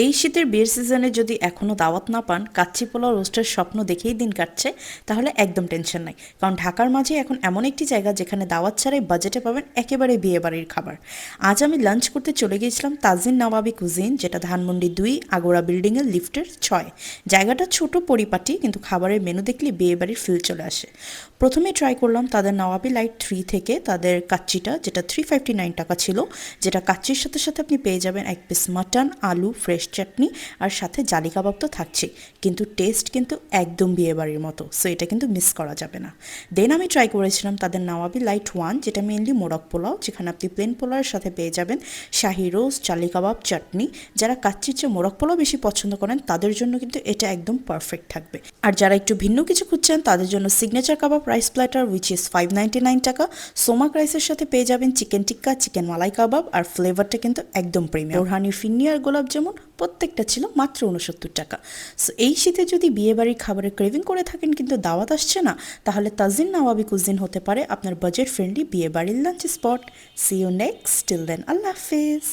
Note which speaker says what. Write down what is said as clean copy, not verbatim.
Speaker 1: এই শীতের বিয়ের সিজনে যদি এখনও দাওয়াত না পান, কাচ্চি পোলাও রোস্টের স্বপ্ন দেখেই দিন কাটছে, তাহলে একদম টেনশন নাই। কারণ ঢাকার মাঝে এখন এমন একটি জায়গা যেখানে দাওয়াত ছাড়াই বাজেটে পাবেন একেবারে বিয়েবাড়ির খাবার। আজ আমি লাঞ্চ করতে চলে গিয়েছিলাম তাজিন নবাবী কুজিন, যেটা ধানমন্ডি 2 আগোড়া বিল্ডিংয়ের লিফটের 6। জায়গাটা ছোট পরিপাটি, কিন্তু খাবারের মেনু দেখলে বিয়েবাড়ির ফিল চলে আসে। প্রথমে ট্রাই করলাম তাদের নবাবী লাইট 3 থেকে তাদের কাচ্চিটা, যেটা 359 টাকা ছিল। যেটা কাচ্চির সাথে সাথে আপনি পেয়ে যাবেন 1 পিস মাটন, আলু, ফ্রেশ চাটনি, আর সাথে জালি কাবাব তো থাকছেই। কিন্তু টেস্ট কিন্তু একদম বিয়েবাড়ির মতো, সো এটা কিন্তু মিস করা যাবে না। দেন আমি ট্রাই করেছিলাম তাদের নওয়াবি লাইট 1, যেটা মেনলি মোরগ পোলাও, যেখানে আপনি প্লেন পোলাওয়ের সাথে পেয়ে যাবেন শাহি রোস্ট, জালি কাবাব, চাটনি। যারা কাচ্চির চেয়ে মোরগ পোলাও বেশি পছন্দ করেন তাদের জন্য কিন্তু এটা একদম পারফেক্ট থাকবে। আর যারা একটু ভিন্ন কিছু খুঁজছেন তাদের জন্য signature kebab rice platter, which is 599 টাকা। সোমাক রাইসের সাথে পেয়ে যাবেন চিকেন টিক্কা, চিকেন মালাই কাবাব, আর ফ্লেভারটা কিন্তু একদম প্রিমিয়াম। বোরহানি ফিন্নি আর গোলাপ জামুন প্রত্যেকটা ছিল মাত্র 69 টাকা। সো এই শীতে যদি বিয়েবাড়ির খাবারের ক্রেভিং করে থাকেন কিন্তু দাওয়াত আসছে না, তাহলে তাজিন নওয়াবি কুজিন হতে পারে আপনার বাজেট ফ্রেন্ডলি বিয়েবাড়ির lunch spot. See you next, till then আল্লাহ হাফেজ।